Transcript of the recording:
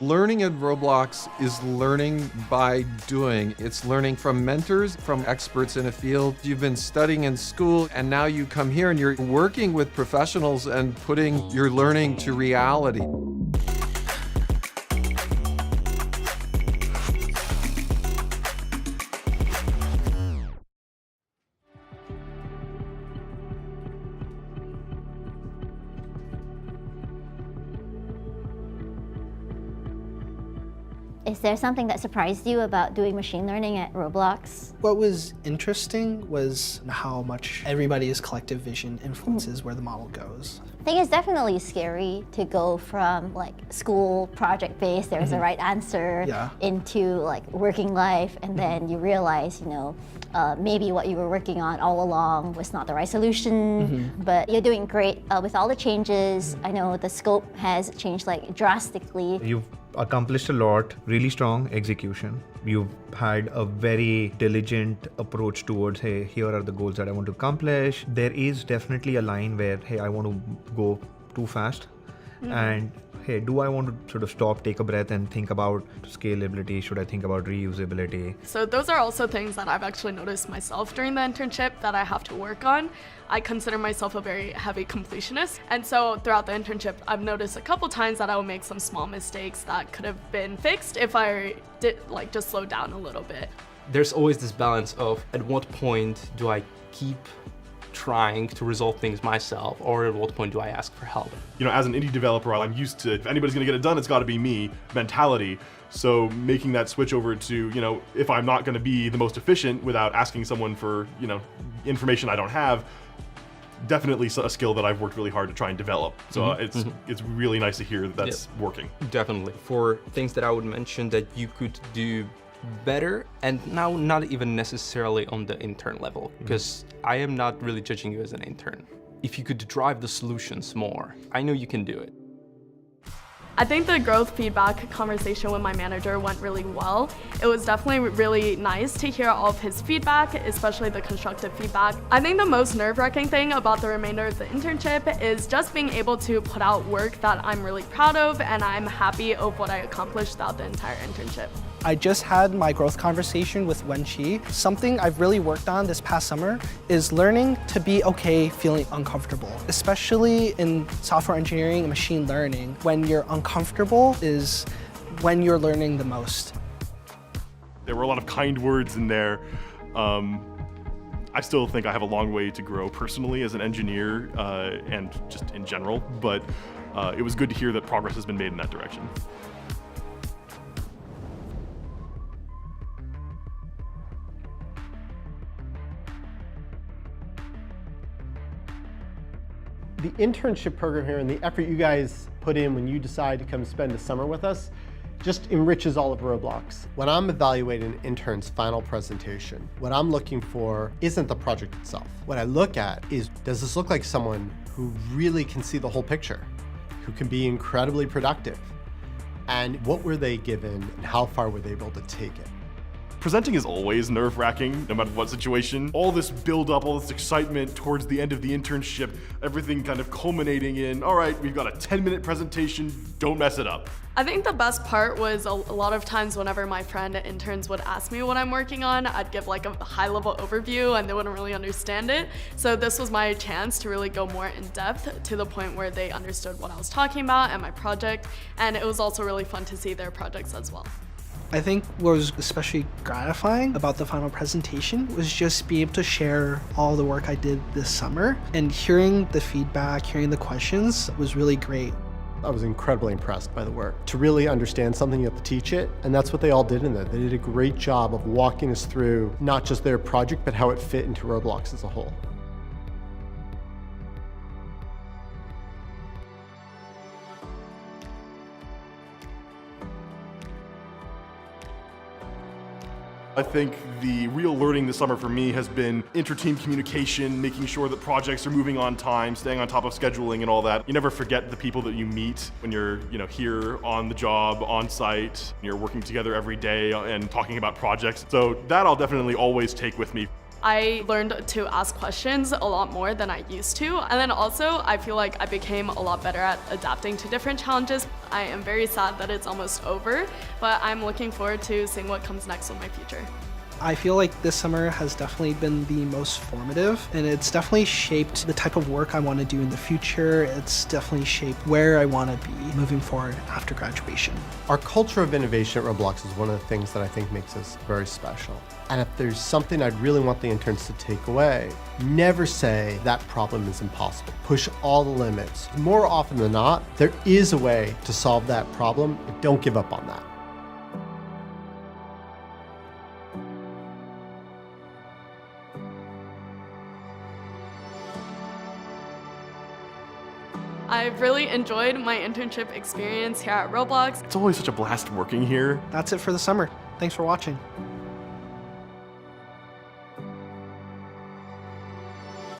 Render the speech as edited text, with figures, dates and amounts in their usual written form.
Learning in Roblox is learning by doing. It's learning from mentors, from experts in a field. You've been studying in school, and now you come here and you're working with professionals and putting your learning to reality. Is there something that surprised you about doing machine learning at Roblox? What was interesting was how much everybody's collective vision influences where the model goes. I think it's definitely scary to go from like school project-based, there's a right answer, into like working life, and then you realize, maybe what you were working on all along was not the right solution, but you're doing great with all the changes. I know the scope has changed like drastically. You've accomplished a lot, really strong execution. You've had a very diligent approach towards, hey, here are the goals that I want to accomplish. There is definitely a line where, hey, I want to go too fast. And hey, do I want to sort of stop, take a breath and think about scalability? Should I think about reusability? So those are also things that I've actually noticed myself during the internship that I have to work on. I consider myself a very heavy completionist. And so throughout the internship, I've noticed a couple times that I will make some small mistakes that could have been fixed if I did just slow down a little bit. There's always this balance of at what point do I keep trying to resolve things myself, or at what point do I ask for help? As an indie developer, I'm used to, if anybody's gonna get it done, it's gotta be me mentality. So making that switch over to, if I'm not gonna be the most efficient without asking someone for, information I don't have, definitely a skill that I've worked really hard to try and develop. So it's really nice to hear that that's working. Definitely. For things that I would mention that you could do better, and now not even necessarily on the intern level, because I am not really judging you as an intern. If you could drive the solutions more, I know you can do it. I think the growth feedback conversation with my manager went really well. It was definitely really nice to hear all of his feedback, especially the constructive feedback. I think the most nerve-wracking thing about the remainder of the internship is just being able to put out work that I'm really proud of, and I'm happy of what I accomplished throughout the entire internship. I just had my growth conversation with Wen-Chi. Something I've really worked on this past summer is learning to be okay feeling uncomfortable, especially in software engineering and machine learning. When you're uncomfortable is when you're learning the most. There were a lot of kind words in there. I still think I have a long way to grow personally as an engineer and just in general, but it was good to hear that progress has been made in that direction. The internship program here and the effort you guys put in when you decide to come spend the summer with us just enriches all of Roblox. When I'm evaluating an intern's final presentation, what I'm looking for isn't the project itself. What I look at is, does this look like someone who really can see the whole picture, who can be incredibly productive? And what were they given and how far were they able to take it? Presenting is always nerve-wracking, no matter what situation. All this build-up, all this excitement towards the end of the internship, everything kind of culminating in, all right, we've got a 10-minute presentation, don't mess it up. I think the best part was a lot of times whenever my friend interns would ask me what I'm working on, I'd give like a high-level overview and they wouldn't really understand it. So this was my chance to really go more in depth to the point where they understood what I was talking about and my project, and it was also really fun to see their projects as well. I think what was especially gratifying about the final presentation was just being able to share all the work I did this summer, and hearing the feedback, hearing the questions was really great. I was incredibly impressed by the work. To really understand something, you have to teach it, and that's what they all did in there. They did a great job of walking us through not just their project, but how it fit into Roblox as a whole. I think the real learning this summer for me has been inter-team communication, making sure that projects are moving on time, staying on top of scheduling and all that. You never forget the people that you meet when you're here on the job, on site, you're working together every day and talking about projects. So that I'll definitely always take with me. I learned to ask questions a lot more than I used to. And then also, I feel like I became a lot better at adapting to different challenges. I am very sad that it's almost over, but I'm looking forward to seeing what comes next with my future. I feel like this summer has definitely been the most formative, and it's definitely shaped the type of work I want to do in the future. It's definitely shaped where I want to be moving forward after graduation. Our culture of innovation at Roblox is one of the things that I think makes us very special. And if there's something I'd really want the interns to take away, never say that problem is impossible. Push all the limits. More often than not, there is a way to solve that problem, but don't give up on that. I've really enjoyed my internship experience here at Roblox. It's always such a blast working here. That's it for the summer. Thanks for watching.